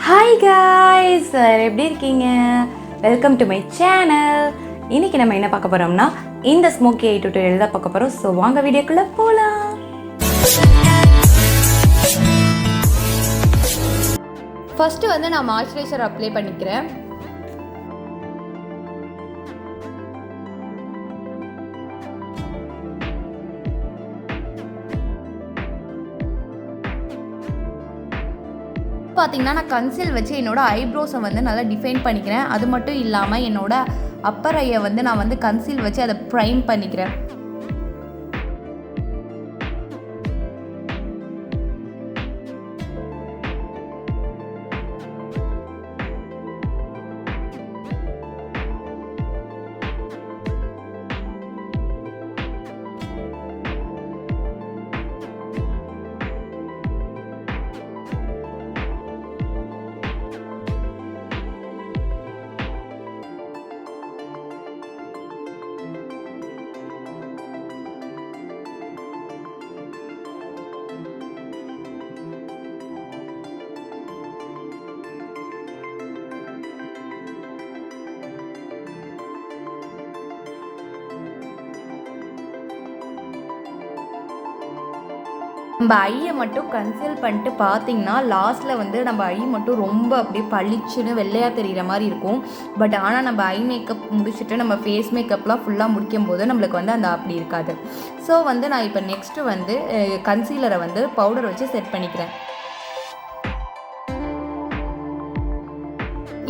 Hi guys, எப்படி இருக்கீங்க? Welcome to my channel. இன்னைக்கு நம்ம என்ன பார்க்க போறோம்னா இந்த ஸ்மோக்கி ஐ டியூட்டோரியல் தான் பார்க்க போறோம். ஸோ வாங்க வீடியோக்குள்ள போலாம். ஃபர்ஸ்ட் வந்து நான் மாய்ஸ்சரைசர் அப்ளை பண்ணிக்கிறேன். பார்த்தீங்கன்னா நான் கன்சீல் வச்சு என்னோடய ஐப்ரோஸை வந்து நல்லா டிஃபைன் பண்ணிக்கிறேன். அது மட்டும் இல்லாமல் என்னோடய அப்பர் ஐயை வந்து நான் வந்து கன்சீல் வச்சு அதை ப்ரைம் பண்ணிக்கிறேன். நம்ம ஐயை மட்டும் கன்சீல் பண்ணிட்டு பார்த்தீங்கன்னா லாஸ்ட்டில் வந்து நம்ம ஐ மட்டும் ரொம்ப அப்படியே பளிச்சுன்னு வெள்ளையாக தெரிகிற மாதிரி இருக்கும். பட் ஆனால் நம்ம ஐ மேக்கப் முடிச்சுட்டு நம்ம ஃபேஸ் மேக்கப்லாம் ஃபுல்லாக முடிக்கும் போது நம்மளுக்கு வந்து அந்த அப்படி இருக்காது. ஸோ வந்து நான் இப்போ நெக்ஸ்ட்டு வந்து கன்சீலரை வந்து பவுடர் வச்சு செட் பண்ணிக்கிறேன்.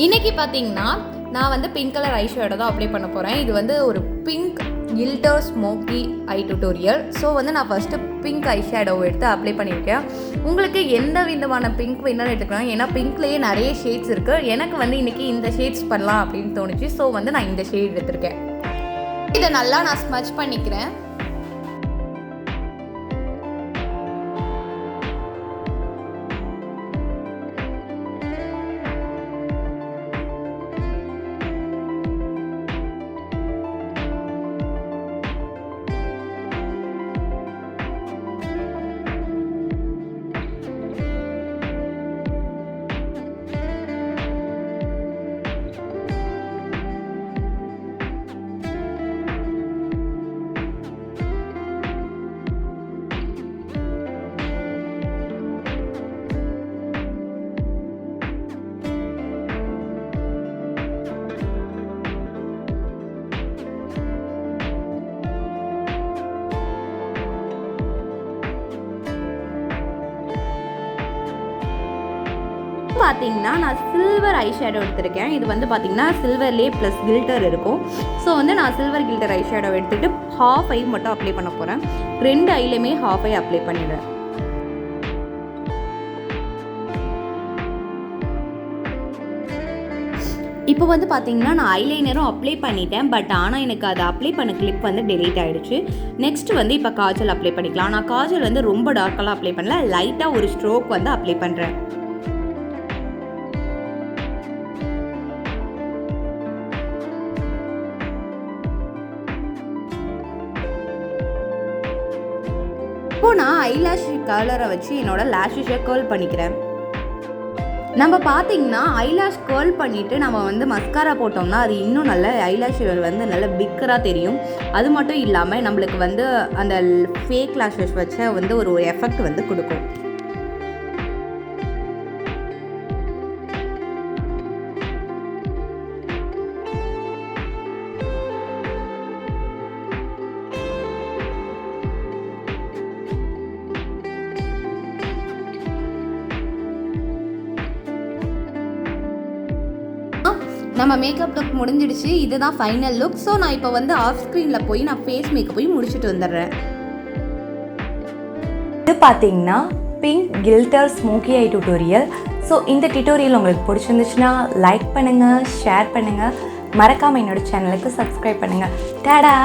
இன்றைக்கி பார்த்தீங்கன்னா நான் வந்து பிங்க் கலர் ஐ ஷேடோ தான் அப்ளை பண்ண போகிறேன். இது வந்து ஒரு பிங்க் கில்டர் ஸ்மோக்கி ஐ டியூட்டோரியல். ஸோ வந்து நான் ஃபஸ்ட்டு பிங்க் ஐ ஷேடோ எடுத்து அப்ளை பண்ணியிருக்கேன். உங்களுக்கு எந்த விதமான பிங்க் வேணாலும் எடுத்துக்கலாம். ஏன்னா பிங்க்லேயே நிறைய ஷேட்ஸ் இருக்குது. எனக்கு வந்து இன்றைக்கி இந்த ஷேட்ஸ் பண்ணலாம் அப்படின்னு தோணுச்சு. ஸோ வந்து நான் இந்த ஷேட் எடுத்திருக்கேன். இதை நல்லா நான் ஸ்மச் பண்ணிக்கிறேன். பார்த்தீங்கன்னா நான் சில்வர் ஐ ஷேடோ எடுத்திருக்கேன். இது வந்து பார்த்தீங்கன்னா சில்வர்லேயே ப்ளஸ் கில்டர் இருக்கும். ஸோ வந்து நான் சில்வர் கில்டர் ஐ ஷேடோ எடுத்துகிட்டு ஹாஃப் ஐ மட்டும் அப்ளை பண்ண போகிறேன். ரெண்டு ஐலையுமே ஹாஃப் ஐ அப்ளை பண்ணிடுறேன். இப்போ வந்து பார்த்தீங்கன்னா நான் ஐலைனரும் அப்ளை பண்ணிட்டேன். பட் ஆனால் எனக்கு அதை அப்ளை பண்ண கிளிப் வந்து டெலீட் ஆகிடுச்சு. நெக்ஸ்ட் வந்து இப்போ காஜல் அப்ளை பண்ணிக்கலாம். நான் காஜல் வந்து ரொம்ப டார்க்கெல்லாம் அப்ளை பண்ணல, லைட்டாக ஒரு ஸ்ட்ரோக் வந்து அப்ளை பண்ணுறேன். இப்போ நான் ஐலாஷ் கலரை வச்சு என்னோடய லேஷஸை கேர்ள் பண்ணிக்கிறேன். நம்ம பார்த்தீங்கன்னா ஐலாஷ் கேர்ள் பண்ணிவிட்டு நம்ம வந்து மஸ்காரா போட்டோம்னா அது இன்னும் நல்ல ஐலாஷ் வந்து நல்ல பிக்கராக தெரியும். அது மட்டும் இல்லாமல் நம்மளுக்கு வந்து அந்த ஃபேக் லேஷஸ் வச்ச வந்து ஒரு எஃபெக்ட் வந்து கொடுக்கும். நம்ம மேக்கப் லுக் முடிஞ்சிடுச்சு. இதுதான் ஃபைனல் லுக். ஸோ நான் இப்போ வந்து ஆஃப் ஸ்க்ரீனில் போய் நான் ஃபேஸ் மேக்கப் போய் முடிச்சுட்டு வந்துடுறேன். இது பார்த்தீங்கன்னா பிங்க் கில்டர் ஸ்மோக்கி ஐ டியூட்டோரியல். ஸோ இந்த டியூட்டோரியல் உங்களுக்கு பிடிச்சிருந்துச்சுன்னா லைக் பண்ணுங்கள், ஷேர் பண்ணுங்கள், மறக்காமல் என்னோடய சேனலுக்கு சப்ஸ்கிரைப் பண்ணுங்கள். டடா.